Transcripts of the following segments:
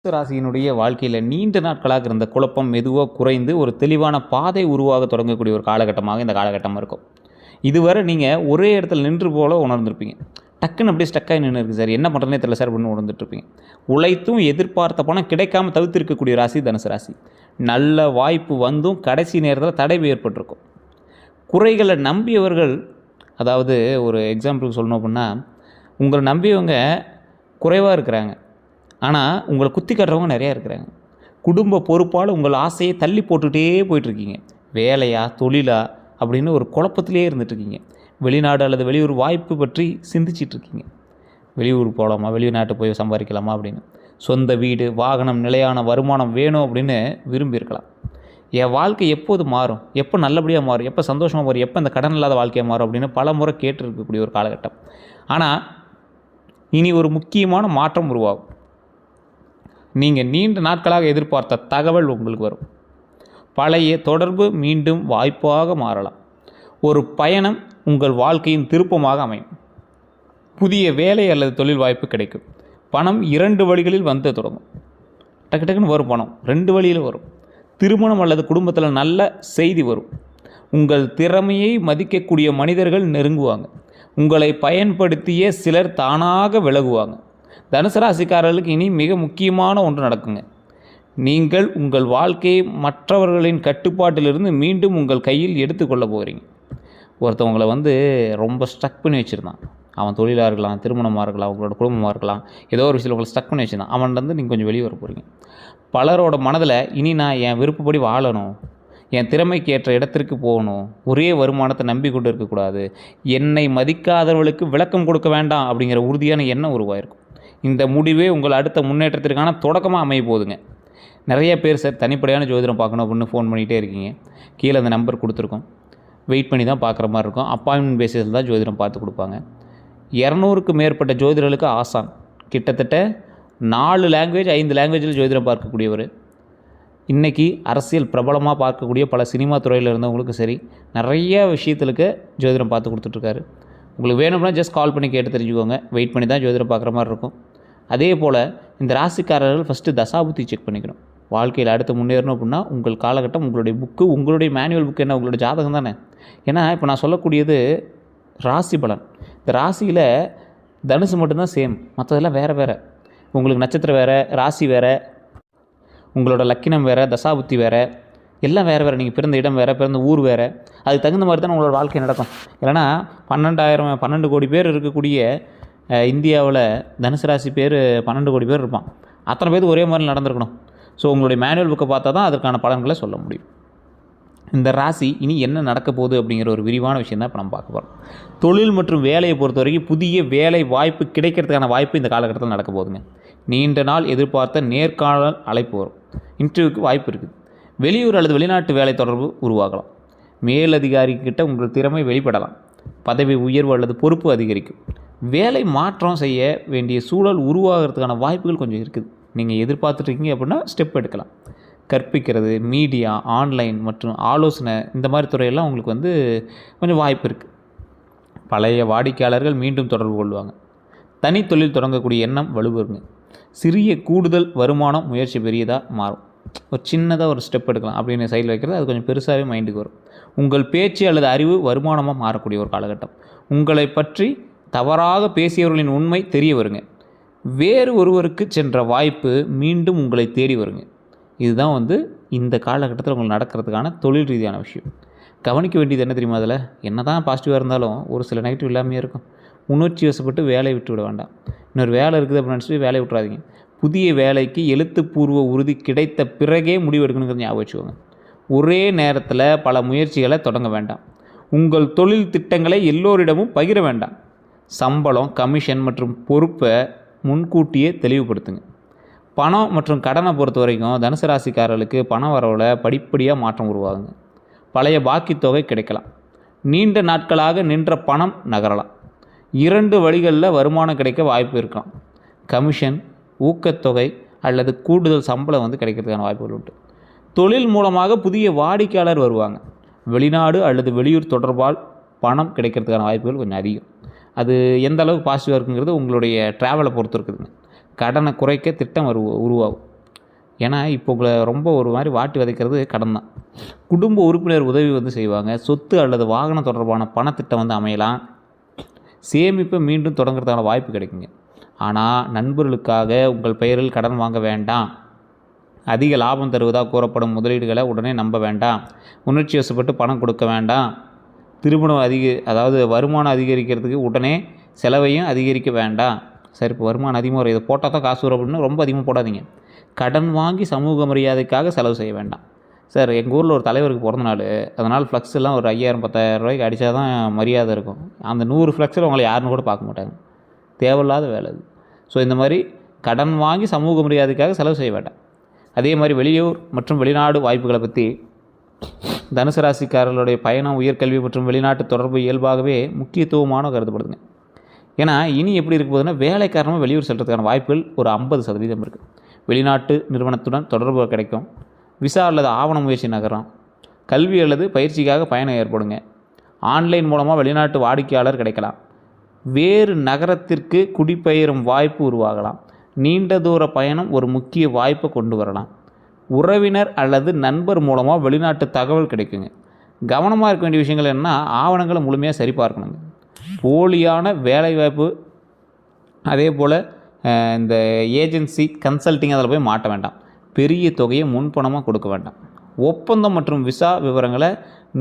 ராசியினுடைய வாழ்க்கையில் நீண்ட நாட்களாக இருந்த குழப்பம் மெதுவாக குறைந்து ஒரு தெளிவான பாதை உருவாக தொடங்கக்கூடிய ஒரு காலகட்டமாக இந்த காலகட்டம் இருக்கும். இதுவரை நீங்கள் ஒரே இடத்துல நின்று போல உணர்ந்திருப்பீங்க. டக்குன்னு அப்படியே ஸ்டக்காகி நின்று இருக்குது சார், என்ன பண்ணுறதுனே தெரியல சார் அப்படின்னு உணர்ந்துட்டுருப்பீங்க. உழைத்தும் எதிர்பார்த்த பணம் கிடைக்காம தவிர்த்திருக்கக்கூடிய ராசி தனுசு ராசி. நல்ல வாய்ப்பு வந்தும் கடைசி நேரத்தில் தடை ஏற்பட்டிருக்கும். குறைகளை நம்பியவர்கள், அதாவது ஒரு எக்ஸாம்பிளுக்கு சொல்லணும் அப்படின்னா, உங்களை நம்பியவங்க குறைவாக இருக்கிறாங்க, ஆனால் உங்களை குத்தி காட்டுறவங்க நிறையா இருக்கிறாங்க. குடும்ப பொறுப்பால் உங்கள் ஆசையை தள்ளி போட்டுகிட்டே போயிட்டுருக்கீங்க. வேலையா தொழிலா அப்படின்னு ஒரு குழப்பத்திலே இருந்துகிட்ருக்கீங்க. வெளிநாடு அல்லது வெளியூர் வாய்ப்பு பற்றி சிந்திச்சிட்ருக்கீங்க. வெளியூர் போகலாமா, வெளிநாட்டு போய் சம்பாதிக்கலாமா அப்படின்னு. சொந்த வீடு, வாகனம், நிலையான வருமானம் வேணும் அப்படின்னு விரும்பியிருக்கலாம். என் வாழ்க்கை எப்போது மாறும், எப்போ நல்லபடியாக மாறும், எப்போ சந்தோஷமாக மாறும், எப்போ இந்த கடன் இல்லாத வாழ்க்கையாக மாறும் அப்படின்னு பல முறை கேட்டுருக்கக்கூடிய ஒரு காலகட்டம். ஆனால் இனி ஒரு முக்கியமான மாற்றம் உருவாகும். நீங்கள் நீண்ட நாட்களாக எதிர்பார்த்த தகவல் உங்களுக்கு வரும். பழைய தொடர்பு மீண்டும் வாய்ப்பாக மாறலாம். ஒரு பயணம் உங்கள் வாழ்க்கையின் திருப்பமாக அமையும். புதிய வேலை அல்லது தொழில் வாய்ப்பு கிடைக்கும். பணம் 2 வழிகளில் வந்து தொடங்கும். டக்கு டக்குன்னு வரும் பணம், 2 வழியில் வரும். திருமணம் அல்லது குடும்பத்தில் நல்ல செய்தி வரும். உங்கள் திறமையை மதிக்கக்கூடிய மனிதர்கள் நெருங்குவாங்க. உங்களை பயன்படுத்திய சிலர் தானாக விலகுவாங்க. தனுசு ராசிக்காரர்களுக்கு இனி மிக முக்கியமான ஒன்று நடக்குங்க. நீங்கள் உங்கள் வாழ்க்கையை மற்றவர்களின் கட்டுப்பாட்டிலிருந்து மீண்டும் உங்கள் கையில் எடுத்துக்கொள்ள போகிறீங்க. ஒருத்தவங்களை ரொம்ப ஸ்ட்ரக் பண்ணி வச்சுருந்தான். அவன் தொழிலாக இருக்கலாம், திருமணமாக இருக்கலாம், உங்களோட குடும்பமாக இருக்கலாம், ஏதோ ஒரு விஷயத்தில் உங்களை ஸ்ட்ரக் பண்ணி வச்சுருந்தான். அவன்லேருந்து நீங்கள் கொஞ்சம் வெளியே வர போகிறீங்க. பலரோட மனதில் இனி நான் என் விருப்பப்படி வாழணும், என் திறமைக்கு ஏற்ற இடத்திற்கு போகணும், ஒரே வருமானத்தை நம்பி கொண்டு இருக்கக்கூடாது, என்னை மதிக்காதவர்களுக்கு விளக்கம் கொடுக்க வேண்டாம் அப்படிங்கிற உறுதியான எண்ணம் உருவாயிருக்கும். இந்த முடிவே உங்கள் அடுத்த முன்னேற்றத்திற்கான தொடக்கமாக அமைய போகுதுங்க. நிறைய பேர் சார் தனிப்படையான ஜோதிடம் பார்க்கணும் அப்படின்னு ஃபோன் பண்ணிகிட்டே இருக்கீங்க. கீழே அந்த நம்பர் கொடுத்துருக்கோம். வெயிட் பண்ணி தான் பார்க்குற மாதிரி இருக்கும். அப்பாயின்மெண்ட் பேசிஸில் தான் ஜோதிடம் பார்த்து கொடுப்பாங்க. 200க்கு மேற்பட்ட ஜோதிடர்களுக்கு ஆசான். கிட்டத்தட்ட 4 லாங்குவேஜ் 5 லாங்குவேஜில் ஜோதிடம் பார்க்கக்கூடியவர். இன்றைக்கி அரசியல் பிரபலமாக பார்க்கக்கூடிய பல சினிமா துறையில் இருந்தவங்களுக்கு சரி, நிறைய விஷயத்துக்கு ஜோதிடம் பார்த்து கொடுத்துட்ருக்காரு. உங்களுக்கு வேணும்னா ஜஸ்ட் கால் பண்ணி கேட்டு தெரிஞ்சுக்கோங்க. வெயிட் பண்ணி தான் ஜோதிடம் பார்க்குற மாதிரி இருக்கும். அதே போல் இந்த ராசிக்காரர்கள் ஃபஸ்ட்டு தசாபுத்தி செக் பண்ணிக்கணும். வாழ்க்கையில் அடுத்து முன்னேறணும் அப்படின்னா உங்கள் காலகட்டம், உங்களுடைய புக்கு, உங்களுடைய மேனுவல் புக்கு என்ன, உங்களுடைய ஜாதகம் தானே. ஏன்னா இப்போ நான் சொல்லக்கூடியது ராசி பலன். இந்த ராசியில் தனுசு மட்டும்தான் சேம், மற்றதெல்லாம் வேறு வேறு. உங்களுக்கு நட்சத்திரம் வேறு, ராசி வேறு, உங்களோட லக்கினம் வேறு, தசாபுத்தி வேறு, எல்லாம் வேறு வேறு. நீங்கள் பிறந்த இடம் வேறு, பிறந்த ஊர் வேறு. அதுக்கு தகுந்த மாதிரி தான் உங்களோட வாழ்க்கை நடக்கும். இல்லைனா 12 கோடி பேர் இருக்கக்கூடிய இந்தியாவில் தனுசு ராசி பேர் 12 கோடி பேர் இருப்பான். அத்தனை பேருக்கு ஒரே மாதிரி நடந்திருக்கணும். ஸோ உங்களுடைய மேனுவல் புக்கை பார்த்தா தான் அதற்கான பலன்களை சொல்ல முடியும். இந்த ராசி இனி என்ன நடக்க போகுது அப்படிங்கிற ஒரு விரிவான விஷயம் தான் இப்போ நம்ம பார்க்க போகிறோம். தொழில் மற்றும் வேலையை பொறுத்த வரைக்கும் புதிய வேலை வாய்ப்பு கிடைக்கிறதுக்கான வாய்ப்பு இந்த காலகட்டத்தில் நடக்க போகுதுங்க. நீண்ட நாள் எதிர்பார்த்த நேர்காணல் அழைப்பு வரும். இன்டர்வியூக்கு வாய்ப்பு இருக்குது. வெளியூர் அல்லது வெளிநாட்டு வேலை தொடர்பு உருவாகலாம். மேலதிகாரிக்கிட்ட உங்கள் திறமை வெளிப்படலாம். பதவி உயர்வு அல்லது பொறுப்பு அதிகரிக்கும். வேலை மாற்றம் செய்ய வேண்டிய சூழல் உருவாகிறதுக்கான வாய்ப்புகள் கொஞ்சம் இருக்குது. நீங்கள் எதிர்பார்த்துட்ருக்கீங்க அப்படின்னா ஸ்டெப் எடுக்கலாம். கற்பிக்கிறது, மீடியா, ஆன்லைன் மற்றும் ஆலோசனை, இந்த மாதிரி துறையெல்லாம் உங்களுக்கு கொஞ்சம் வாய்ப்பு இருக்குது. பழைய வாடிக்கையாளர்கள் மீண்டும் தொடர்பு கொள்வாங்க. தனி தொழில் தொடங்கக்கூடிய எண்ணம் வலுவருங்க. சிறிய கூடுதல் வருமானம் முயற்சி பெரியதாக மாறும். ஒரு சின்னதாக ஒரு ஸ்டெப் எடுக்கலாம் அப்படின்னு சைடில் வைக்கிறது, அது கொஞ்சம் பெருசாகவே மைண்டுக்கு வரும். உங்கள் பேச்சு அல்லது அறிவு வருமானமாக மாறக்கூடிய ஒரு காலகட்டம். உங்களை பற்றி தவறாக பேசியவர்களின் உண்மை தெரிய வருங்க. வேறு ஒருவருக்கு சென்ற வாய்ப்பு மீண்டும் உங்களை தேடி வருங்க. இதுதான் இந்த காலகட்டத்தில் உங்களுக்கு நடக்கிறதுக்கான தொழில் ரீதியான விஷயம். கவனிக்க வேண்டியது என்ன தெரியுமா? அதில் என்ன தான் பாசிட்டிவாக இருந்தாலும் ஒரு சில நெகட்டிவ் இல்லாமையே இருக்கும். உணர்ச்சி வசப்பட்டு வேலையை விட்டு விட வேண்டாம். இன்னொரு வேலை இருக்குது அப்படின்னு நினச்சிட்டு வேலையை விட்டுறாதீங்க. புதிய வேலைக்கு எழுத்துப்பூர்வ உறுதி கிடைத்த பிறகே முடிவு எடுக்கணுங்கிறது ஞாபகம் வச்சுக்கோங்க. ஒரே நேரத்தில் பல முயற்சிகளை தொடங்க வேண்டாம். உங்கள் தொழில் திட்டங்களை எல்லோரிடமும் பகிர வேண்டாம். சம்பளம், கமிஷன் மற்றும் பொறுப்பை முன்கூட்டியே தெளிவுபடுத்துங்க. பணம் மற்றும் கடனை பொறுத்த வரைக்கும் தனுசு ராசிக்காரர்களுக்கு பண வரவில் படிப்படியாக மாற்றம் உருவாகுங்க. பழைய பாக்கி தொகை கிடைக்கலாம். நீண்ட நாட்களாக நின்ற பணம் நகரலாம். 2 வழிகளில் வருமானம் கிடைக்க வாய்ப்பு இருக்கலாம். கமிஷன், ஊக்கத்தொகை அல்லது கூடுதல் சம்பளம் கிடைக்கிறதுக்கான வாய்ப்புகள் உண்டு. தொழில் மூலமாக புதிய வாடிக்கையாளர் வருவாங்க. வெளிநாடு அல்லது வெளியூர் தொடர்பால் பணம் கிடைக்கிறதுக்கான வாய்ப்புகள் கொஞ்சம் அதிகம். அது எந்த அளவுக்கு பாசிட்டிவாக இருக்குங்கிறது உங்களுடைய ட்ராவலை பொறுத்து இருக்குதுங்க. கடனை குறைக்க திட்டம் உருவாகும். ஏன்னா இப்போ உங்களை ரொம்ப ஒரு மாதிரி வாட்டி வதைக்கிறது கடன் தான். குடும்ப உறுப்பினர் உதவி வந்து செய்வாங்க. சொத்து அல்லது வாகனம் தொடர்பான பணத்திட்டம் வந்து அமையலாம். சேமிப்பை மீண்டும் தொடங்குறதுக்கான வாய்ப்பு கிடைக்குங்க. ஆனால் நண்பர்களுக்காக உங்கள் பெயரில் கடன் வாங்க வேண்டாம். அதிக லாபம் தருவதாக கூறப்படும் முதலீடுகளை உடனே நம்ப வேண்டாம். உணர்ச்சி வசப்பட்டு பணம் கொடுக்க வேண்டாம். திருமணம் அதாவது வருமானம் அதிகரிக்கிறதுக்கு உடனே செலவையும் அதிகரிக்க வேண்டாம். சரி, இப்போ வருமானம் அதிகமாக வரும், இதை போட்டால் தான் காசு வரும் அப்படின்னு ரொம்ப அதிகமாக போடாதீங்க. கடன் வாங்கி சமூக மரியாதைக்காக செலவு செய்ய வேண்டாம். சார், எங்கள் ஊரில் ஒரு தலைவருக்கு பிறந்த நாள், அதனால் ஃப்ளக்ஸ் எல்லாம் ஒரு 5000 10,000 ரூபாய்க்கு அடித்தா தான் மரியாதை இருக்கும். அந்த 100 ஃப்ளக்ஸில் உங்களை யாருன்னு கூட பார்க்க மாட்டாங்க. தேவையில்லாத வேலை அது. ஸோ இந்த மாதிரி கடன் வாங்கி சமூக மரியாதைக்காக செலவு செய்ய வேண்டாம். அதே மாதிரி வெளியூர் மற்றும் வெளிநாடு வாய்ப்புகளை பற்றி தனுசு ராசிக்காரர்களுடைய பயணம், உயர்கல்வி மற்றும் வெளிநாட்டு தொடர்பு இயல்பாகவே முக்கியத்துவமான கருதப்படுதுங்க. ஏன்னா இனி எப்படி இருக்க போகுதுன்னா, வேலை காரணமாக வெளியூர் செல்கிறதுக்கான வாய்ப்புகள் ஒரு 50% இருக்குது. வெளிநாட்டு நிறுவனத்துடன் தொடர்பு கிடைக்கும். விசா அல்லது ஆவண முயற்சி நகரம். கல்வி அல்லது பயிற்சிக்காக பயணம் ஏற்படுங்க. ஆன்லைன் மூலமாக வெளிநாட்டு வாடிக்கையாளர் கிடைக்கலாம். வேறு நகரத்திற்கு குடிபெயரும் வாய்ப்பு உருவாகலாம். நீண்ட தூர பயணம் ஒரு முக்கிய வாய்ப்பை கொண்டு வரலாம். உறவினர் அல்லது நண்பர் மூலமாக வெளிநாட்டு தகவல் கிடைக்குங்க. கவனமாக இருக்க வேண்டிய விஷயங்கள் என்னென்னா, ஆவணங்களை முழுமையாக சரிபார்க்கணுங்க. போலியான வேலைவாய்ப்பு, அதே போல் இந்த ஏஜென்சி கன்சல்ட்டிங் அதில் போய் மாட்ட வேண்டாம். பெரிய தொகையை முன்பணமாக கொடுக்க வேண்டாம். ஒப்பந்தம் மற்றும் விசா விவரங்களை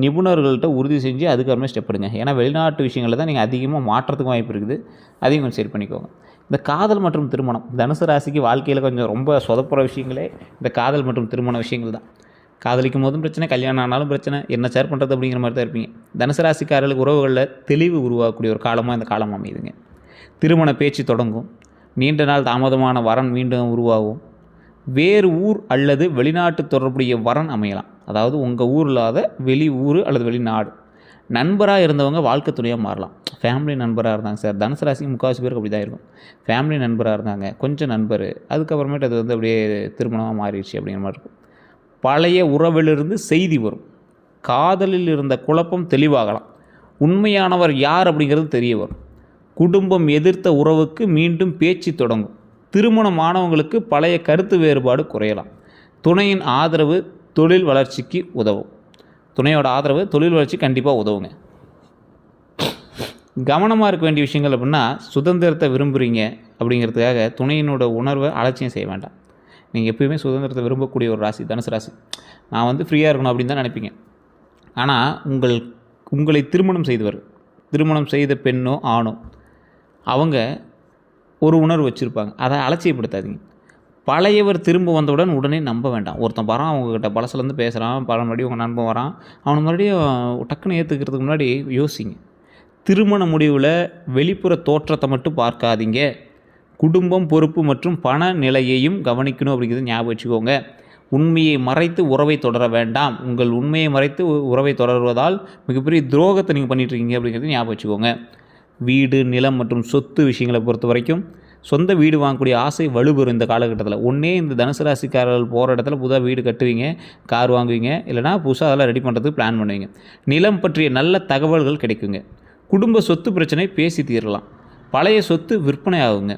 நிபுணர்கள்ட்ட உறுதி செஞ்சு அதுக்கப்புறமே ஸ்டெப் எடுங்க. ஏன்னா வெளிநாட்டு விஷயங்களில் தான் நீங்கள் அதிகமாக மாற்றத்துக்கும் வாய்ப்பு இருக்குது. அதையும் கொஞ்சம் சரி பண்ணிக்கோங்க. இந்த காதல் மற்றும் திருமணம், தனுசு ராசிக்கு வாழ்க்கையில் கொஞ்சம் ரொம்ப சொதப்புற விஷயங்களே இந்த காதல் மற்றும் திருமண விஷயங்கள் தான். காதலிக்கும் போதும் பிரச்சனை, கல்யாணம் ஆனாலும் பிரச்சனை, என்ன ஷேர் பண்ணுறது அப்படிங்கிற மாதிரி தான் இருப்பீங்க. தனுசு ராசிக்காரர்களுக்கு உறவுகளில் தெளிவு உருவாகக்கூடிய ஒரு காலமாக இந்த காலம் அமையுதுங்க. திருமண பேச்சு தொடங்கும். நீண்ட நாள் தாமதமான வரன் மீண்டும் உருவாகும். வேறு ஊர் அல்லது வெளிநாட்டு தொடர்புடைய வரன் அமையலாம். அதாவது உங்கள் ஊர் இல்லாத வெளி ஊர் அல்லது வெளிநாடு. நண்பராக இருந்தவங்க வாழ்க்கை துணையாக மாறலாம். ஃபேமிலி நண்பராக இருந்தாங்க சார், தனுசு ராசிக்கு முக்கால்வாசி பேருக்கு அப்படி தான் இருக்கும். ஃபேமிலி நண்பராக இருந்தாங்க, கொஞ்சம் நண்பர், அதுக்கப்புறமேட்டு அது வந்து அப்படியே திருமணமாக மாறிடுச்சு அப்படிங்கிற மாதிரி இருக்கும். பழைய உறவிலிருந்து செய்தி வரும். காதலில் இருந்த குழப்பம் தெளிவாகலாம். உண்மையானவர் யார் அப்படிங்கிறது தெரிய வரும். குடும்பம் எதிர்த்த உறவுக்கு மீண்டும் பேச்சு தொடங்கும். திருமணமானவங்களுக்கு பழைய கருத்து வேறுபாடு குறையலாம். துணையின் ஆதரவு தொழில் வளர்ச்சிக்கு உதவும். துணையோட ஆதரவு தொழில் வளர்ச்சி கண்டிப்பாக உதவுங்க. கவனமாக இருக்க வேண்டிய விஷயங்கள் அப்படின்னா, சுதந்திரத்தை விரும்புகிறீங்க அப்படிங்கிறதுக்காக துணையினோட உணர்வை அலட்சியம் செய்ய வேண்டாம். நீங்கள் எப்பயுமே சுதந்திரத்தை விரும்பக்கூடிய ஒரு ராசி தனுசு ராசி. நான் வந்து ஃப்ரீயாக இருக்கணும் அப்படின்னு தான் நினைப்பீங்க. ஆனால் உங்களை திருமணம் செய்த பெண்ணோ ஆணோ அவங்க ஒரு உணர்வு வச்சுருப்பாங்க. அதை அலட்சியப்படுத்தாதீங்க. பழையவர் திரும்ப வந்தவுடன் உடனே நம்ப வேண்டாம். ஒருத்தன் வரான், அவங்கக்கிட்ட பழசுலேருந்து பேசுகிறான், மறுபடியும் உங்கள் நண்பன் வரான், அவனை மறுபடியும் டக்குன்னு ஏற்றுக்கிறதுக்கு முன்னாடி யோசிங்க. திருமண முடிவில் வெளிப்புற தோற்றத்தை மட்டும் பார்க்காதீங்க. குடும்பம், பொறுப்பு மற்றும் பண நிலையையும் கவனிக்கணும் அப்படிங்கிறது ஞாபகம் வச்சுக்கோங்க. உண்மையை மறைத்து உறவை தொடர வேண்டாம். உங்கள் உண்மையை மறைத்து உறவை தொடர்வதால் மிகப்பெரிய துரோகத்தை நீங்கள் பண்ணிகிட்ருக்கீங்க அப்படிங்கிறது ஞாபகம் வச்சுக்கோங்க. வீடு, நிலம் மற்றும் சொத்து விஷயங்களை பொறுத்த வரைக்கும் சொந்த வீடு வாங்கக்கூடிய ஆசை வலுப்பெறும் இந்த காலகட்டத்தில். ஒன்றே இந்த தனுசு ராசிக்காரர்கள் போகிற இடத்துல புதுசாக வீடு கட்டுவீங்க, கார் வாங்குவீங்க, இல்லைனா புதுசாக அதெல்லாம் ரெடி பண்ணுறதுக்கு பிளான் பண்ணுவீங்க. நிலம் பற்றிய நல்ல தகவல்கள் கிடைக்குங்க. குடும்ப சொத்து பிரச்சனை பேசி தீரலாம். பழைய சொத்து விற்பனை ஆகுங்க.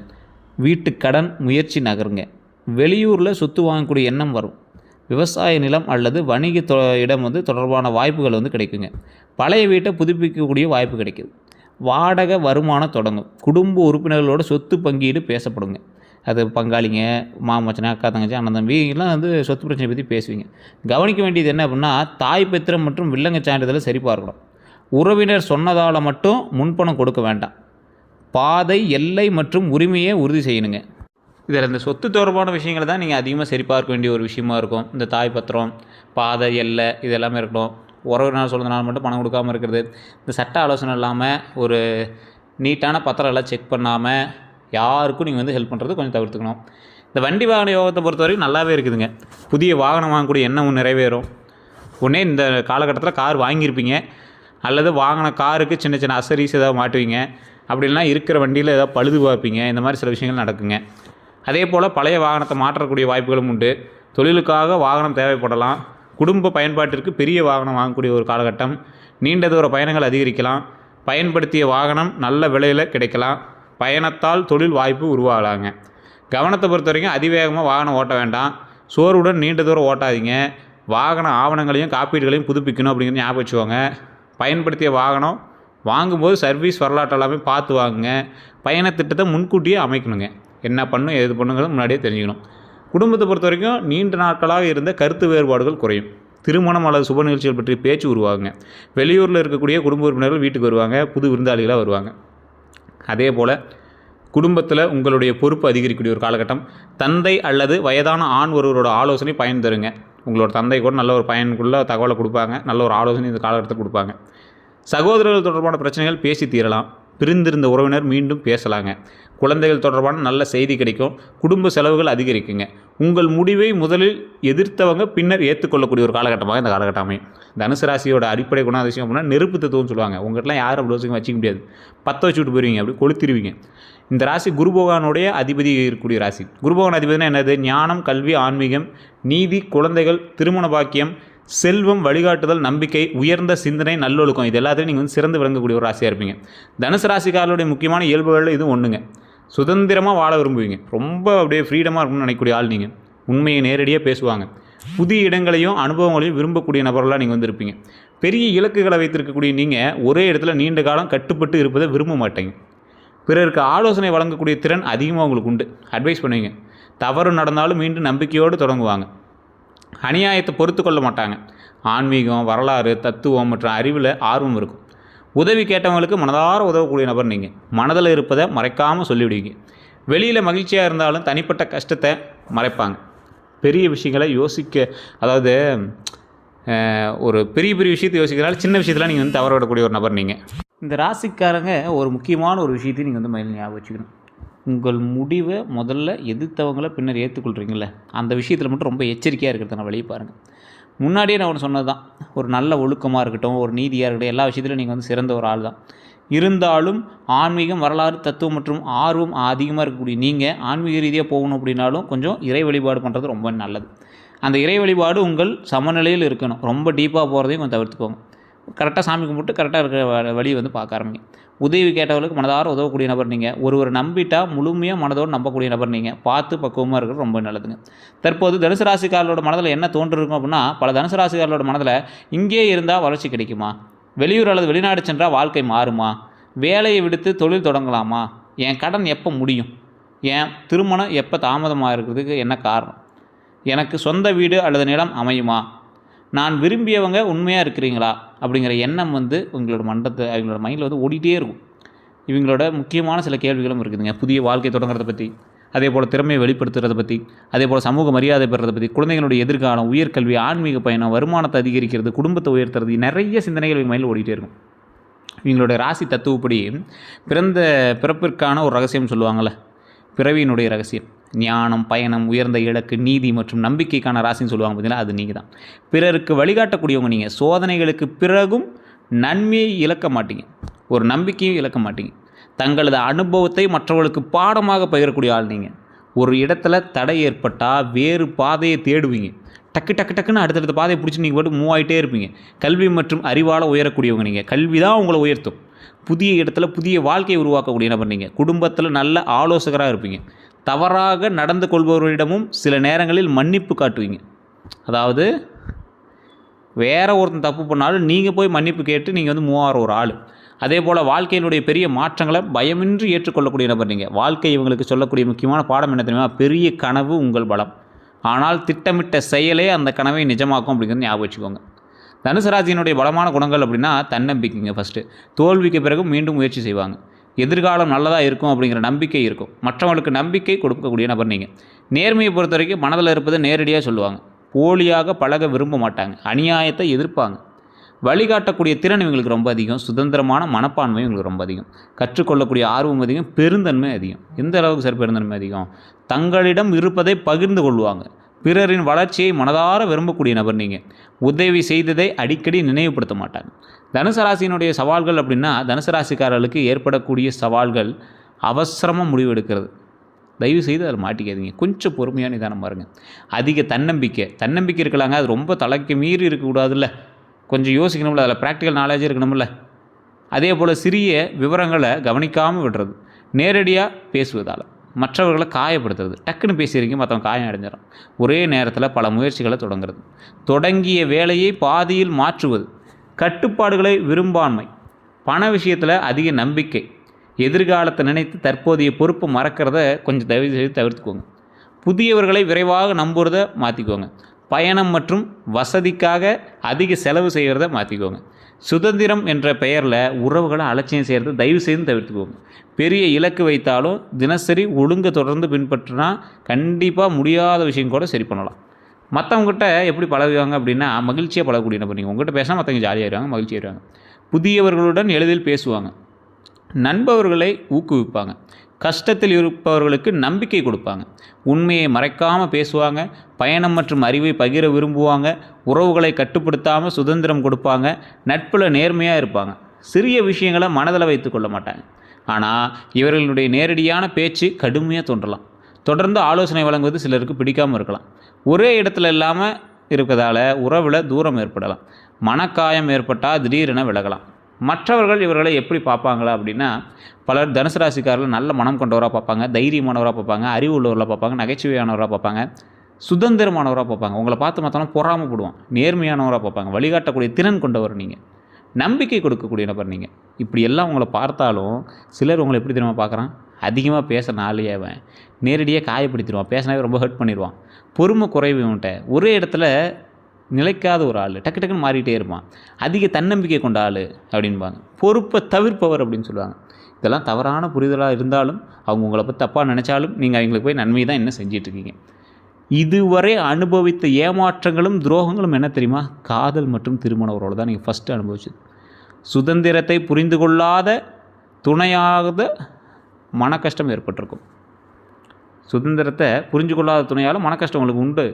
வீட்டு கடன் முயற்சி நகருங்க. வெளியூரில் சொத்து வாங்கக்கூடிய எண்ணம் வரும். விவசாய நிலம் அல்லது வணிக இடம் வந்து தொடர்பான வாய்ப்புகள் வந்து கிடைக்குங்க. பழைய வீட்டை புதுப்பிக்கக்கூடிய வாய்ப்பு கிடைக்குது. வாடகை வருமானம் தொடங்கும். குடும்ப உறுப்பினர்களோட சொத்து பங்கீடு பேசப்படுங்க. அது பங்காளிங்க, மாமச்சனை, அக்கா தங்கச்சி, அண்ணன் தம்பி எல்லாம் வந்து சொத்து பிரச்சனை பற்றி பேசுவீங்க. கவனிக்க வேண்டியது என்ன அப்படின்னா, தாய் பத்திரம் மற்றும் வில்லங்க சான்றிதழை சரிபார்க்கணும். உறவினர் சொன்னதால் மட்டும் முன்பணம் கொடுக்க வேண்டாம். பாதை, எல்லை மற்றும் உரிமையை உறுதி செய்யணுங்க. இதில் இந்த சொத்து தொடர்பான விஷயங்களை தான் நீங்கள் அதிகமாக சரிபார்க்க வேண்டிய ஒரு விஷயமா இருக்கும். இந்த தாய் பத்திரம், பாதை, எல்லை இது எல்லாமே இருக்கணும். உறவினர் சொன்னதுனால மட்டும் பணம் கொடுக்காமல் இருக்கிறது, இந்த சட்ட ஆலோசனை இல்லாமல் ஒரு நீட்டான பத்திரம் எல்லாம் செக் பண்ணாமல் யாருக்கும் நீங்கள் வந்து ஹெல்ப் பண்ணுறது கொஞ்சம் தவிர்த்துக்கணும். இந்த வண்டி வாகன யோகத்தை பொறுத்த வரைக்கும் நல்லாவே இருக்குதுங்க. புதிய வாகனம் வாங்கக்கூடிய எண்ணம் நிறைவேறும். ஒன்றே இந்த காலகட்டத்தில் கார் வாங்கியிருப்பீங்க, அல்லது வாங்கின காருக்கு சின்ன சின்ன அசரிஸ் ஏதாவது மாட்டுவீங்க, அப்படின்னா இருக்கிற வண்டியில் ஏதாவது பழுது பார்ப்பீங்க. இந்த மாதிரி சில விஷயங்கள் நடக்குங்க. அதே போல் பழைய வாகனத்தை மாற்றக்கூடிய வாய்ப்புகளும் உண்டு. தொழிலுக்காக வாகனம் தேவைப்படலாம். குடும்ப பயன்பாட்டிற்கு பெரிய வாகனம் வாங்கக்கூடிய ஒரு காலகட்டம். நீண்ட தூர பயணங்கள் அதிகரிக்கலாம். பயன்படுத்திய வாகனம் நல்ல விலையில் கிடைக்கலாம். பயணத்தால் தொழில் வாய்ப்பு உருவாகலாங்க. கவனத்தை பொறுத்த வரைக்கும் அதிவேகமாக வாகனம் ஓட்ட வேண்டாம். சோர்வுடன் நீண்ட தூரம் ஓட்டாதீங்க. வாகன ஆவணங்களையும் காப்பீடுகளையும் புதுப்பிக்கணும் அப்படிங்கிறது ஞாபகம் வச்சுக்கோங்க. பயன்படுத்திய வாகனம் வாங்கும்போது சர்வீஸ் வரலாற்று எல்லாமே பார்த்து வாங்குங்க. பயண திட்டத்தை முன்கூட்டியே அமைக்கணுங்க. என்ன பண்ணும் எது பண்ணுங்கிறது முன்னாடியே தெரிஞ்சுக்கணும். குடும்பத்தை பொறுத்த வரைக்கும் நீண்ட நாட்களாக இருந்த கருத்து வேறுபாடுகள் குறையும். திருமணம் அல்லது சுப நிகழ்ச்சிகள் பற்றி பேச்சு உருவாகுங்க. வெளியூரில் இருக்கக்கூடிய குடும்ப உறுப்பினர்கள் வீட்டுக்கு வருவாங்க. புது விருந்தாளிகளாக வருவாங்க. அதே போல் குடும்பத்தில் உங்களுடைய பொறுப்பு அதிகரிக்கக்கூடிய ஒரு காலகட்டம். தந்தை அல்லது வயதான ஆண் ஒருவரோட ஆலோசனை பயன் தருங்க. உங்களோட தந்தை கூட நல்ல ஒரு பயனுக்குள்ள தகவலை கொடுப்பாங்க. நல்ல ஒரு ஆலோசனை இந்த காலகட்டத்தில் கொடுப்பாங்க. சகோதரர்கள் தொடர்பான பிரச்சனைகள் பேசி தீரலாம். பிரிந்திருந்த உறவினர் மீண்டும் பேசலாங்க. குழந்தைகள் தொடர்பான நல்ல செய்தி கிடைக்கும். குடும்ப செலவுகள் அதிகரிக்குங்க. உங்கள் முடிவை முதலில் எதிர்த்தவங்க பின்னர் ஏற்றுக்கொள்ளக்கூடிய ஒரு காலகட்டமாக இந்த காலகட்டம் அமையும். தனுசு ராசியோட அடிப்படை குணாதிசயம் அப்படின்னா நெருப்பு தத்துவம்னு சொல்லுவாங்க. உங்கள்கிட்டலாம் யாரும் அப்படி வச்சுக்க முடியாது. பற்ற வச்சுட்டு போயிருவீங்க, அப்படி கொளுத்திடுவீங்க. இந்த ராசி குரு பகவானுடைய அதிபதி இருக்கக்கூடிய ராசி. குரு பகவான் அதிபதினா என்னது? ஞானம், கல்வி, ஆன்மீகம், நீதி, குழந்தைகள், திருமண பாக்கியம், செல்வம், வழிகாட்டுதல், நம்பிக்கை, உயர்ந்த சிந்தனை, நல்லொழுக்கம், இது எல்லாத்தையும் நீங்கள் சிறந்து விளங்கக்கூடிய ஒரு ராசியாக இருப்பீங்க. தனுசு ராசிக்காரருடைய முக்கியமான இயல்புகளில் இது ஒன்றுங்க. சுதந்திரமாக வாழ விரும்புவீங்க. ரொம்ப அப்படியே ஃப்ரீடமாக இருக்கணும்னு நினைக்கக்கூடிய ஆள் நீங்கள். உண்மையை நேரடியாக பேசுவாங்க. புதிய இடங்களையும் அனுபவங்களையும் விரும்பக்கூடிய நபர்களாக நீங்கள் இருப்பீங்க. பெரிய இலக்குகளை வைத்திருக்கக்கூடிய நீங்கள் ஒரே இடத்துல நீண்ட காலம் கட்டுப்பட்டு இருப்பதை விரும்ப மாட்டீங்க. பிறருக்கு ஆலோசனை வழங்கக்கூடிய திறன் அதிகமாக உங்களுக்கு உண்டு. அட்வைஸ் பண்ணுவீங்க. தவறு நடந்தாலும் மீண்டும் நம்பிக்கையோடு தொடங்குவாங்க. அநியாயத்தை பொறுத்து கொள்ள மாட்டாங்க. ஆன்மீகம், வரலாறு, தத்துவம் மற்றும் அறிவில் ஆர்வம் இருக்கும். உதவி கேட்டவங்களுக்கு மனதார உதவக்கூடிய நபர் நீங்கள். மனதில் இருப்பதை மறைக்காமல் சொல்லிவிடுவீங்க. வெளியில் மகிழ்ச்சியாக இருந்தாலும் தனிப்பட்ட கஷ்டத்தை மறைப்பாங்க. பெரிய விஷயங்களை அதாவது ஒரு பெரிய பெரிய விஷயத்தை யோசிக்கிறனால சின்ன விஷயத்தில் நீங்கள் தவற விடக்கூடிய ஒரு நபர் நீங்கள். இந்த ராசிக்காரங்க ஒரு முக்கியமான ஒரு விஷயத்தையும் நீங்கள் மைண்டில் ஞாபகம் வச்சுக்கணும். உங்கள் முடிவை முதல்ல எதிர்த்தவங்களை பின்னர் ஏற்றுக்கொள்கிறீங்கள, அந்த விஷயத்தில் மட்டும் ரொம்ப எச்சரிக்கையாக இருக்கிறத நான் வெளியே பாருங்கள். முன்னாடியே நான் ஒன்று சொன்னது தான், ஒரு நல்ல ஒழுக்கமாக இருக்கட்டும், ஒரு நீதியாக இருக்கட்டும், எல்லா விஷயத்திலும் நீங்கள் சிறந்த ஒரு ஆள் தான். இருந்தாலும் ஆன்மீகம், வரலாறு, தத்துவம் மற்றும் ஆர்வம் அதிகமாக இருக்கக்கூடிய நீங்கள் ஆன்மீக ரீதியாக போகணும் அப்படின்னாலும் கொஞ்சம் இறை வழிபாடு பண்ணுறது ரொம்ப நல்லது. அந்த இறை வழிபாடு உங்கள் சமநிலையில் இருக்கணும். ரொம்ப டீப்பாக போகிறதையும் கொஞ்சம் தவிர்த்துக்கோங்க. கரெக்டாக சாமி கும்பிட்டு கரெக்டாக இருக்கிற வழியை பார்க்க ஆரம்பிங்க. உதவி கேட்டவர்களுக்கு மனதார உதவக்கூடிய நபர் நீங்கள். ஒருவர் நம்பிட்டால் முழுமையாக மனதோடு நம்பக்கூடிய நபர் நீங்கள். பார்த்து பக்குவமாக இருக்கிறது ரொம்ப நல்லதுங்க. தற்போது தனுசு ராசிக்காரர்களோட மனதில் என்ன தோன்றிருக்கும் அப்படின்னா, பல தனுசு ராசிக்காரர்களோட மனதில் இங்கே இருந்தால் வளர்ச்சி கிடைக்குமா, வெளியூர் அல்லது வெளிநாடு சென்றால் வாழ்க்கை மாறுமா, வேலையை விடுத்து தொழில் தொடங்கலாமா, என் கடன் எப்போ முடியும், என் திருமணம் எப்போ தாமதமாக இருக்கிறதுக்கு என்ன காரணம், எனக்கு சொந்த வீடு அல்லது நிலம் அமையுமா, நான் விரும்பியவங்க உண்மையாக இருக்கிறீங்களா அப்படிங்கிற எண்ணம் உங்களோட அவங்களோட மைண்டில் ஓடிட்டே இருக்கும். இவங்களோட முக்கியமான சில கேள்விகளும் இருக்குதுங்க. புதிய வாழ்க்கை தொடங்குறத பற்றி, அதே போல் திறமையை வெளிப்படுத்துறதை பற்றி, அதே போல் சமூக மரியாதை பெறுறதை பற்றி, குழந்தைகளுடைய எதிர்காலம், உயர்கல்வி, ஆன்மீக பயணம், வருமானத்தை அதிகரிக்கிறது, குடும்பத்தை உயர்த்துறது, நிறைய சிந்தனைகள் இவங்க மைண்டில் ஓடிட்டே இருக்கும். இவங்களோட ராசி தத்துவப்படி பிறப்பிற்கான ஒரு ரகசியம் சொல்லுவாங்கள்ல, பிறவியினுடைய ரகசியம், ஞானம், பயணம், உயர்ந்த இலக்கு, நீதி மற்றும் நம்பிக்கைக்கான ராசின்னு சொல்லுவாங்க. பார்த்தீங்கன்னா அது நீங்கள் தான். பிறருக்கு வழிகாட்டக்கூடியவங்க நீங்கள். சோதனைகளுக்கு பிறகும் நன்மையை இழக்க மாட்டீங்க, ஒரு நம்பிக்கையும் இழக்க மாட்டீங்க. தங்களது அனுபவத்தை மற்றவர்களுக்கு பாடமாக பகிரக்கூடிய ஆள் நீங்கள். ஒரு இடத்துல தடை ஏற்பட்டால் வேறு பாதையை தேடுவீங்க. டக்குன்னு அடுத்தடுத்த பாதையை பிடிச்சி நீங்கள் போட்டு மூவ் ஆகிட்டே இருப்பீங்க. கல்வி மற்றும் அறிவால் உயரக்கூடியவங்க நீங்கள். கல்வி தான் உங்களை உயர்த்தும். புதிய இடத்துல புதிய வாழ்க்கையை உருவாக்கக்கூடிய நபர் நீங்கள். குடும்பத்தில் நல்ல ஆலோசகராக இருப்பீங்க. தவறாக நடந்து கொள்பவர்களிடமும் சில நேரங்களில் மன்னிப்பு காட்டுவீங்க. அதாவது வேறு ஒருத்தன் தப்பு பண்ணாலும் நீங்கள் போய் மன்னிப்பு கேட்டு நீங்கள் மூவ் ஆகிற ஒரு ஆள். அதே போல் வாழ்க்கையினுடைய பெரிய மாற்றங்களை பயமின்றி ஏற்றுக்கொள்ளக்கூடிய நபர் நீங்கள். வாழ்க்கை இவங்களுக்கு சொல்லக்கூடிய முக்கியமான பாடம் என்ன தெரியுமா? பெரிய கனவு உங்கள் பலம், ஆனால் திட்டமிட்ட செயலே அந்த கனவை நிஜமாக்கும் அப்படிங்கிறது ஞாபகம் வச்சுக்கோங்க. தனுசு ராசியினுடைய பலமான குணங்கள் அப்படின்னா தன்னம்பிக்கைங்க. ஃபஸ்ட்டு தோல்விக்கு பிறகு மீண்டும் முயற்சி செய்வாங்க. எதிர்காலம் நல்லதாக இருக்கும் அப்படிங்கிற நம்பிக்கை இருக்கும். மற்றவங்களுக்கு நம்பிக்கை கொடுக்கக்கூடிய நபர் நீங்கள். நேர்மையை பொறுத்த வரைக்கும் மனதில் இருப்பதை நேரடியாக சொல்லுவாங்க. போலியாக பழக விரும்ப மாட்டாங்க. அநியாயத்தை எதிர்ப்பாங்க. வழிகாட்டக்கூடிய திறன் இவங்களுக்கு ரொம்ப அதிகம். சுதந்திரமான மனப்பான்மை இவங்களுக்கு ரொம்ப அதிகம். கற்றுக்கொள்ளக்கூடிய ஆர்வம் அதிகம். பெருந்தன்மை அதிகம். எந்த அளவுக்கு சார் பெருந்தன்மை அதிகம்? தங்களிடம் இருப்பதை பகிர்ந்து கொள்வாங்க. பிறரின் வளர்ச்சியை மனதார விரும்பக்கூடிய நபர் நீங்கள். உதவி செய்ததை அடிக்கடி நினைவுபடுத்த மாட்டாங்க. தனுசு ராசியினுடைய சவால்கள் அப்படின்னா, தனுசு ராசிக்காரர்களுக்கு ஏற்படக்கூடிய சவால்கள் அவசரமாக முடிவு எடுக்கிறது. தயவு செய்து அதில் மாட்டிக்காதீங்க. கொஞ்சம் பொறுமையாக நிதானம் பாருங்க. அதிக தன்னம்பிக்கை இருக்கலாங்க, அது ரொம்ப தலைக்கு மீறி இருக்கக்கூடாதுல்ல. கொஞ்சம் யோசிக்கணும்ல, அதில் ப்ராக்டிக்கல் நாலேஜ் இருக்கணும்ல. அதே போல் சிறிய விவரங்களை கவனிக்காமல் விடுறது. நேரடியாக பேசுவதால் மற்றவர்களை காயப்படுத்துறது. டக்குன்னு பேசியிருக்கீங்க, மற்றவங்க காயம் அடைஞ்சிடும். ஒரே நேரத்தில் பல முயற்சிகளை தொடங்குறது. தொடங்கிய வேலையை பாதியில் மாற்றுவது. கட்டுப்பாடுகளை விரும்பாண்மை. பண விஷயத்தில் அதிக நம்பிக்கை. எதிர்காலத்தை நினைத்து தற்போதைய பொறுப்பை மறக்கிறத கொஞ்சம் தயவு செய்து தவிர்த்துக்கோங்க. புதியவர்களை விரைவாக நம்புறத மாற்றிக்கோங்க. பயணம் மற்றும் வசதிக்காக அதிக செலவு செய்கிறத மாற்றிக்கோங்க. சுதந்திரம் என்ற பெயரில் உறவுகளை அலட்சியம் செய்கிறது தயவு செய்து தவிர்த்துக்கோங்க. பெரிய இலக்கு வைத்தாலும் தினசரி ஒழுங்கை தொடர்ந்து பின்பற்றினா கண்டிப்பாக முடியாத விஷயம் கூட சரி பண்ணலாம். மற்றவங்ககிட்ட எப்படி பழகுவாங்க அப்படின்னா, மகிழ்ச்சியாக பழகக்கூடிய நபர். நீங்கள் உங்கள்கிட்ட பேசினா மற்றவங்க ஜாலியாகிடுவாங்க, மகிழ்ச்சியாகிடுவாங்க. புதியவர்களுடன் எளிதில் பேசுவாங்க. நண்பர்களை ஊக்குவிப்பாங்க. கஷ்டத்தில் இருப்பவர்களுக்கு நம்பிக்கை கொடுப்பாங்க. உண்மையை மறைக்காமல் பேசுவாங்க. பயணம் மற்றும் அறிவை பகிர விரும்புவாங்க. உறவுகளை கட்டுப்படுத்தாமல் சுதந்திரம் கொடுப்பாங்க. நட்பில் நேர்மையாக இருப்பாங்க. சிறிய விஷயங்களை மனதில் வைத்து கொள்ள மாட்டாங்க. ஆனால் இவர்களுடைய நேரடியான பேச்சு கடுமையாக தோன்றலாம். தொடர்ந்து ஆலோசனை வழங்குவது சிலருக்கு பிடிக்காமல் இருக்கலாம். ஒரே இடத்துல இல்லாமல் இருக்கிறதால உறவில் தூரம் ஏற்படலாம். மனக்காயம் ஏற்பட்டால் திடீரென விலகலாம். மற்றவர்கள் இவர்களை எப்படி பார்ப்பாங்களா அப்படின்னா, பலர் தனுசு ராசிக்காரர்கள் நல்ல மனம் கொண்டவராக பார்ப்பாங்க, தைரியமானவராக பார்ப்பாங்க, அறிவு உள்ளவர்களாக பார்ப்பாங்க, நகைச்சுவையானவராக பார்ப்பாங்க, சுதந்திரமானவராக பார்ப்பாங்க. உங்களை பார்த்து மற்றவங்க பொறாமப்படுவான். நேர்மையானவராக பார்ப்பாங்க. வழிகாட்டக்கூடிய திறன் கொண்டவர் நீங்கள். நம்பிக்கை கொடுக்கக்கூடிய நபர் நீங்கள். இப்படி எல்லாம் உங்களை பார்த்தாலும் சிலர் உங்களை எப்படி தெரியுமா பார்க்குறான்? அதிகமாக பேச நாளையவன் நேரடியாக காயப்படுத்திடுவான். பேசினாவே ரொம்ப ஹர்ட் பண்ணிடுவான். பொறுமை குறைவு இவன்ட்ட. ஒரே இடத்துல நிலைக்காத ஒரு ஆள், டக்கு டக்குன்னு மாறிட்டே இருப்பான். அதிக தன்னம்பிக்கை கொண்ட ஆள் அப்படின்பாங்க. பொறுப்பை தவிர்ப்பவர் அப்படின்னு சொல்லுவாங்க. இதெல்லாம் தவறான புரிதலாக இருந்தாலும், அவங்க உங்களை பற்றி தப்பாக நினச்சாலும் நீங்கள் அவங்களுக்கு போய் நன்மை தான் என்ன செஞ்சிட்ருக்கீங்க. இதுவரை அனுபவித்த ஏமாற்றங்களும் துரோகங்களும் என்ன தெரியுமா? காதல் மற்றும் திருமண உறவோடு தான் நீங்கள் ஃபஸ்ட்டு அனுபவிச்சது. சுதந்திரத்தை புரிந்து கொள்ளாத துணையாத மன கஷ்டம் ஏற்பட்டிருக்கும். சுதந்திரத்தை புரிஞ்சு கொள்ளாத துணையால் மன கஷ்டம் உங்களுக்கு உண்டு.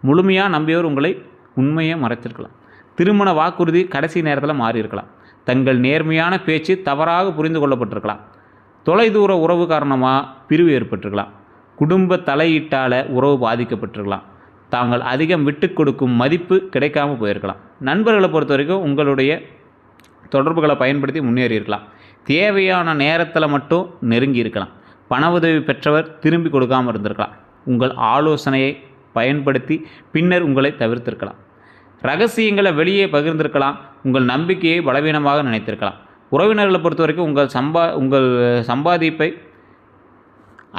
முழுமையாக நம்பியவர் உங்களை உண்மையை மறைத்திருக்கலாம். திருமண வாக்குறுதி கடைசி நேரத்தில் மாறியிருக்கலாம். தங்கள் நேர்மையான பேச்சு தவறாக புரிந்து கொள்ளப்பட்டிருக்கலாம். தொலைதூர உறவு காரணமாக பிரிவு ஏற்பட்டிருக்கலாம். குடும்ப தலையீட்டால் உறவு பாதிக்கப்பட்டிருக்கலாம். தாங்கள் அதிகம் விட்டு கொடுக்கும் மதிப்பு கிடைக்காமல் போயிருக்கலாம். நண்பர்களை பொறுத்த வரைக்கும் உங்களுடைய தொடர்புகளை பயன்படுத்தி முன்னேறியிருக்கலாம். தேவையான நேரத்தில் மட்டும் நெருங்கி இருக்கலாம். பண உதவி பெற்றவர் திரும்பி கொடுக்காமல் இருந்திருக்கலாம். உங்கள் ஆலோசனையை பயன்படுத்தி பின்னர் உங்களை தவிர்த்திருக்கலாம். ரகசியங்களை வெளியே பகிர்ந்திருக்கலாம். உங்கள் நம்பிக்கையை பலவீனமாக நினைத்திருக்கலாம். உறவினர்களை பொறுத்த வரைக்கும் உங்கள் சம்பாதிப்பை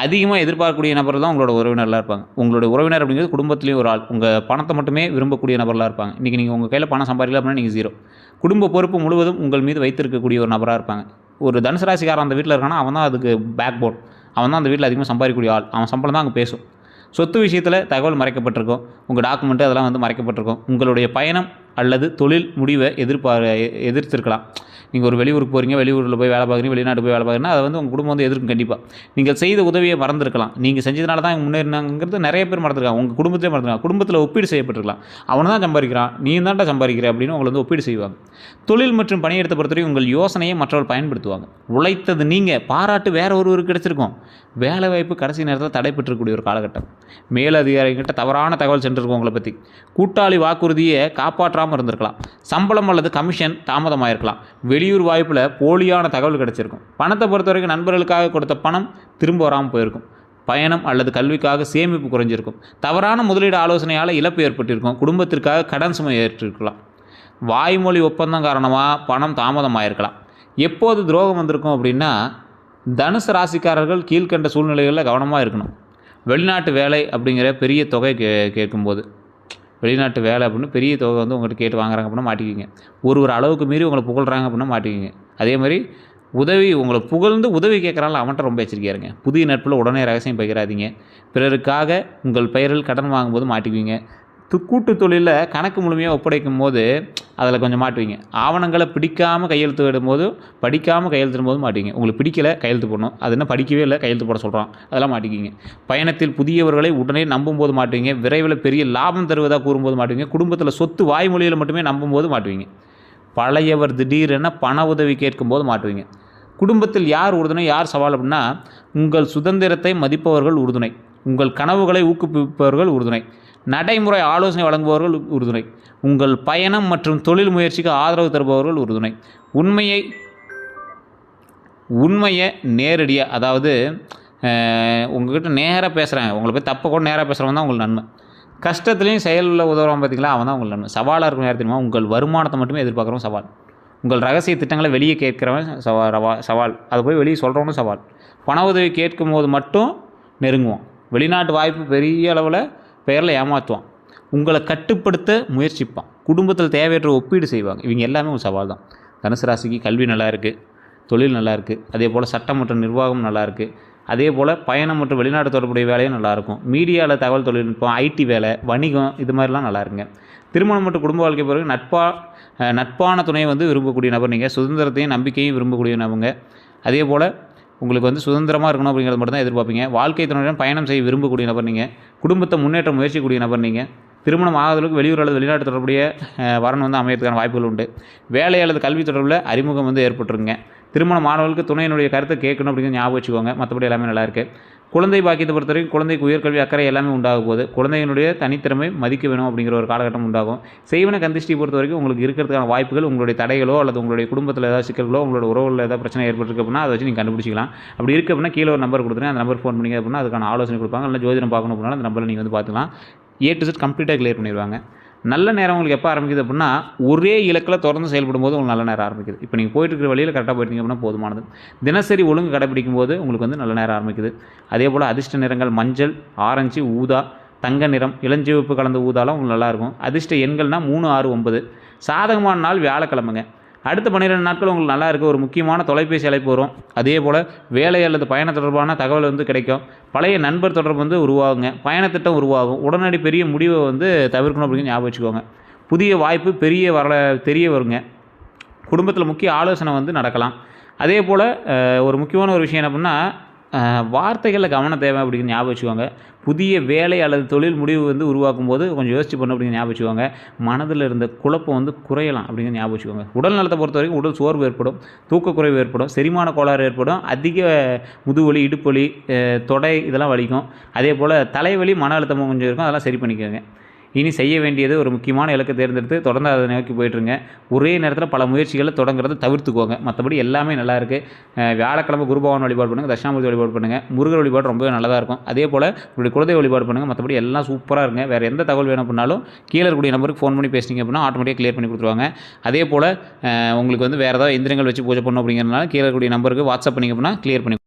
அதிகமாக எதிர்பார்க்கக்கூடிய நபர்கள் தான் உங்களோட உறவினர்களாக இருப்பாங்க. உங்களுடைய உறவினர் அப்படிங்கிறது குடும்பத்துலேயும் ஒரு ஆள். உங்கள் பணத்தை மட்டுமே விரும்பக்கூடிய நபர்களாக இருப்பாங்க. இன்றைக்கி நீங்கள் உங்கள் கையில் பணம் சம்பாதிக்கல அப்படின்னா நீங்கள் ஜீரோ. குடும்ப பொறுப்பு முழுவதும் உங்கள் மீது வைத்திருக்கக்கூடிய ஒரு நபராக இருப்பாங்க. ஒரு தனுசு ராசிக்காரன் அந்த வீட்டில் இருக்கானா அவன் தான் அதுக்கு பேக் போன். அவன் தான் அந்த வீட்டில் அதிகமாக சம்பாதிக்கக்கூடிய ஆள். அவன் சம்பளம் தான் அங்கே பேசும். சொத்து விஷயத்தில் தகவல் மறைக்கப்பட்டிருக்கும். உங்கள் டாக்குமெண்ட்டு அதெல்லாம் மறைக்கப்பட்டிருக்கும். உங்களுடைய பயணம் அல்லது தொழில் முடிவை எதிர்த்திருக்கலாம். நீங்கள் ஒரு வெளியூருக்கு போகிறீங்க, வெளியூரில் போய் வேலை பார்க்குறீங்க, வெளிநாட்டு போய் வேலை பார்க்குறீங்கன்னா அதை உங்கள் குடும்பம் எதிர்க்கும். கண்டிப்பாக நீங்கள் செய்த உதவியை மறந்துருக்கலாம். நீங்கள் செஞ்சதுனால தான் முன்னேறினாங்கிறது நிறைய பேர் மறந்துருக்காங்க. உங்கள் குடும்பத்திலே மறந்துருக்காங்க. குடும்பத்தில் ஒப்பீடு செய்யப்பட்டிருக்கலாம். அவனை தான் சம்பாதிக்கிறான், நீ தான்டா சம்பாதிக்கிற அப்படின்னு உங்களை ஒப்பீடு செய்வாங்க. தொழில் மற்றும் பணியிடத்தை பொறுத்தவரைக்கும் உங்கள் யோசனையை மற்றவர்கள் பயன்படுத்துவாங்க. உழைத்தது நீங்கள், பாராட்டு வேற ஒருவருக்கு கிடைச்சிருக்கும். வேலை வாய்ப்பு கடைசி நேரத்தில் தடைப்பட்டிருக்கக்கூடிய ஒரு காலகட்டம். மேலதிகாரிகிட்ட தவறான தகவல் சென்றிருக்கும் உங்களை பற்றி. கூட்டாளி வாக்குறுதியை காப்பாற்றாமல் இருந்திருக்கலாம். சம்பளம் அல்லது கமிஷன் தாமதமாயிருக்கலாம். வெளியூர் வாய்ப்பில் போலியான தகவல் கிடைச்சிருக்கும். பணத்தை பொறுத்த வரைக்கும் நண்பர்களுக்காக கொடுத்த பணம் திரும்ப வராமல் போயிருக்கும். பயணம் அல்லது கல்விக்காக சேமிப்பு குறைஞ்சிருக்கும். தவறான முதலீடு ஆலோசனையால் இழப்பு ஏற்பட்டிருக்கும். குடும்பத்திற்காக கடன் சுமை ஏற்றிருக்கலாம். வாய்மொழி ஒப்பந்தம் காரணமாக பணம் தாமதமாயிருக்கலாம். எப்போது துரோகம் வந்திருக்கும் அப்படின்னா, தனுசு ராசிக்காரர்கள் கீழ்கண்ட சூழ்நிலைகளில் கவனமாக இருக்கணும். வெளிநாட்டு வேலை அப்படிங்கிற பெரிய தொகை கேட்கும்போது, வெளிநாட்டு வேலை அப்படின்னு பெரிய தொகை உங்கள்கிட்ட கேட்டு வாங்குறாங்க அப்படின்னா மாட்டிக்கிங்க. ஒரு அளவுக்கு மீறி உங்களை புகழ்கிறாங்க அப்படின்னா மாட்டிக்கிங்க. அதே மாதிரி உங்களை புகழ்ந்து உதவி கேட்குறாங்கள அவன்கிட்ட ரொம்ப எச்சரிக்கையாக இருங்க. புதிய நட்பில் உடனே ரகசியம் பகிராதீங்க. பிறருக்காக உங்கள் பெயரில் கடன் வாங்கும்போது மாட்டிக்குவீங்க. கூட்டு தொழிலில் கணக்கு முழுமையாக ஒப்படைக்கும் போது அதில் கொஞ்சம் மாட்டுவீங்க. ஆவணங்களை பிடிக்காமல் கையெழுத்து விடும்போது, படிக்காமல் கையெழுத்துடும் போது மாட்டிங்க. உங்களுக்கு பிடிக்கலை கையெழுத்து போடணும், அது என்ன படிக்கவே இல்லை கையெழுத்து போட சொல்கிறான், அதெல்லாம் மாட்டிக்கிங்க. பயணத்தில் புதியவர்களை உடனே நம்பும்போது மாட்டுவீங்க. விரைவில் பெரிய லாபம் தருவதாக கூறும்போது மாட்டுவீங்க. குடும்பத்தில் சொத்து வாய்மொழியில் மட்டுமே நம்பும்போது மாட்டுவீங்க. பழையவர் திடீரென பண உதவி கேட்கும்போது மாட்டுவீங்க. குடும்பத்தில் யார் உறுதுணை, யார் சவால் அப்படின்னா, உங்கள் சுதந்திரத்தை மதிப்பவர்கள் உறுதுணை, உங்கள் கனவுகளை ஊக்குவிப்பவர்கள் உறுதுணை, நடைமுறை ஆலோசனை வழங்குபவர்கள் உறுதுணை, உங்கள் பயணம் மற்றும் தொழில் முயற்சிக்கு ஆதரவு தருபவர்கள் உறுதுணை. உண்மையை நேரடியாக, அதாவது உங்கள்கிட்ட நேராக பேசுகிறாங்க, உங்களை போய் தப்பை கூட நேராக பேசுகிறவங்க தான் உங்களுக்கு நன்மை. கஷ்டத்துலேயும் செயலில் உதவுறான் பார்த்தீங்களா, அவன் தான் உங்களுக்கு நன்மை. சவாலாக இருக்கும் யார் தெரியுமா, உங்கள் வருமானத்தை மட்டுமே எதிர்பார்க்குறவன் சவால். உங்கள் ரகசிய திட்டங்களை வெளியே கேட்குறவன் சவால். அதை போய் வெளியே சொல்கிறவனும் சவால். பண உதவி கேட்கும் போது மட்டும் நெருங்குவான். வெளிநாட்டு வாய்ப்பு பெரிய அளவில் பெயரில் ஏமாற்றுவான். உங்களை கட்டுப்படுத்த முயற்சிப்பான். குடும்பத்தில் தேவையற்ற ஒப்பீடு செய்வாங்க. இவங்க எல்லாமே ஒரு சவால் தான். தனுசு ராசிக்கு கல்வி நல்லா இருக்குது, தொழில் நல்லா இருக்குது, அதே போல் சட்டம் மற்றும் நிர்வாகம் நல்லா இருக்குது, அதே போல் பயணம் மற்றும் வெளிநாட்டு தொடர்புடைய வேலையும் நல்லாயிருக்கும். மீடியாவில் தகவல் தொழில்நுட்பம், ஐடி வேலை, வணிகம் இது மாதிரிலாம் நல்லா இருக்குங்க. திருமணம் மற்றும் குடும்ப வாழ்க்கை பிறகு நட்பான துணையை வந்து விரும்பக்கூடிய நபர் நீங்கள். சுதந்திரத்தையும் நம்பிக்கையும் விரும்பக்கூடிய நபருங்க. அதே போல் உங்களுக்கு வந்து சுதந்திரமாக இருக்கணும் அப்படிங்கிறது மட்டும் தான் எதிர்பார்ப்பீங்க. வாழ்க்கை துணையுடன் பயணம் செய்ய விரும்பக்கூடிய நபர் நீங்கள். குடும்பத்தை முன்னேற்ற முயற்சிக்கூடிய நபர் நீங்கள். திருமணம் ஆகாதளவுக்கு வெளியூர் அல்லது வெளிநாட்டு தொடர்புடைய வரன் வந்து அமையறதுக்கான வாய்ப்புகள் உண்டு. வேலை அல்லது கல்வி தொடர்பில் அறிமுகம் வந்து ஏற்பட்டுருங்க. திருமண மாணவர்களுக்கு துணையினுடைய கருத்தை கேட்கணும் அப்படிங்கிறது ஞாபகம் வச்சுக்கோங்க. மற்றபடி எல்லாமே நல்லா இருக்குது. குழந்தை பாக்கியத்தை பொறுத்தவரைக்கும் குழந்தைக்கு உயர்கல்வி அக்கறை எல்லாமே உண்டாக போகுது. குழந்தையினுடைய தனித்திறமை மதிக்க வேணும் அப்படிங்கிற ஒரு காலகட்டம் உண்டாகும். செய்வன கந்திஷ்டி பொறுத்த வரைக்கும் உங்களுக்கு இருக்கிறதுக்கான வாய்ப்புகள் உங்களுடைய தடைகளோ அல்லது உங்களுடைய குடும்பத்தில் ஏதாவது சிக்கல்களோ உங்களோட உறவுகளில் ஏதாவது பிரச்சனை ஏற்பட்டிருக்கு அப்படின்னா அதை வச்சு நீங்கள் கண்டுபிடிச்சிக்கலாம். அப்படி இருக்குது அப்படின்னா கீழே ஒரு நம்பர் கொடுத்துருங்க, அந்த நம்பர் ஃபோன் பண்ணிங்க அப்படின்னா அதுக்கான ஆலோசனை கொடுப்பாங்க. இல்லை ஜோதிடம் பார்க்கணும் அப்படின்னா அந்த நம்பரில் நீங்கள் வந்து பார்த்துக்கலாம். A to Z கம்ப்ளீட்டாக கிளியர் பண்ணிடுவாங்க. நல்ல நேரம் உங்களுக்கு எப்போ ஆரம்பிக்குது அப்படின்னா ஒரே இலக்கில் தொடர்ந்து செயல்படும் போது உங்களுக்கு நல்ல நேரம் ஆரம்பிக்குது. இப்போ நீங்கள் போயிட்டு இருக்கிற வழியில் கரெக்டாக போயிட்டீங்க அப்படின்னா போதுமானது. தினசரி ஒழுங்கு கடைப்பிடிக்கும் போது உங்களுக்கு வந்து நல்ல நேரம் ஆரம்பிக்குது. அதே போல் அதிர்ஷ்ட நிறங்கள் மஞ்சள், ஆரஞ்சு, ஊதா, தங்க நிறம், இளஞ்சிவப்பு கலந்த ஊதாலாம் உங்களுக்கு நல்லாயிருக்கும். அதிர்ஷ்ட எண்கள்னால் 3, 6, 9. சாதகமான நாள் வியாழக்கிழமைங்க. அடுத்த 12 நாட்கள் உங்களுக்கு நல்லா இருக்குது. ஒரு முக்கியமான தொலைபேசி அழைப்பு வரும். அதே போல் வேலை அல்லது பயண தொடர்பான தகவல் வந்து கிடைக்கும். பழைய நண்பர் தொடர்பு வந்து உருவாகுங்க. பயணத்திட்டம் உருவாகும். உடனடி பெரிய முடிவை வந்து தவிர்க்கணும் அப்படின்னு ஞாபகம் வச்சுக்கோங்க. புதிய வாய்ப்பு தெரிய வருங்க. குடும்பத்தில் முக்கிய ஆலோசனை வந்து நடக்கலாம். அதே போல் ஒரு முக்கியமான ஒரு விஷயம் என்ன அப்படின்னா வார்த்தைகளில் கவனம் தேவை அப்படின்னு ஞாபகம் வச்சுக்கோங்க. புதிய வேலை அல்லது தொழில் முடிவு வந்து உருவாக்கும் போது கொஞ்சம் யோசிச்சு பண்ணணும் அப்படின்னு ஞாபகம் வச்சுக்கோங்க. மனதில் இருந்த குழப்பம் வந்து குறையலாம் அப்படின்னு ஞாபகம் வச்சுக்கோங்க. உடல் நலத்தை பொறுத்த வரைக்கும் உடல் சோர்வு ஏற்படும், தூக்கக்குறைவு ஏற்படும், செரிமான கோளாறு ஏற்படும், அதிக முதுவலி, இடுப்புவலி, தொடை இதெல்லாம் வலிக்கும். அதே போல் தலைவலி, மன அழுத்தமும் கொஞ்சம் இருக்கும். அதெல்லாம் சரி பண்ணிக்கோங்க. இனி செய்ய வேண்டியது ஒரு முக்கியமான இலக்கை தேர்ந்தெடுத்து தொடர்ந்து அதை நோக்கி போய்ட்டுருங்க. ஒரே நேரத்தில் பல முயற்சிகளை தொடங்குறதை தவிர்த்துக்கோங்க. மற்றபடி எல்லாமே நல்லா இருக்குது. வியாழக்கிழமை குருபகவான் வழிபாடு பண்ணுங்கள், தட்சிணாமூர்த்தி வழிபாடு பண்ணுங்கள், முருகர் வழிபாடு ரொம்பவே நல்லதாக இருக்கும். அதே போல் உங்களுடைய குலதெய்வ வழிபாடு பண்ணுங்கள். மற்றபடி எல்லாம் சூப்பராக இருங்க. வேறு எந்த தகவல் வேணும் அப்படின்னாலும் கீழே இருக்கக்கூடிய நம்பருக்கு ஃபோன் பண்ணி பேசினீங்க அப்படின்னா ஆட்டோமேட்டிக்காக கிளியர் பண்ணி கொடுத்துருவாங்க. அதே போல் உங்களுக்கு வந்து வேறு ஏதாவது எந்திரங்கள் வச்சு பூஜை பண்ணணும் அப்படிங்கிறதுனால கீழே இருக்கக்கூடிய நம்பருக்கு வாட்ஸ்அப் பண்ணிங்க அப்படின்னா கிளியர் பண்ணி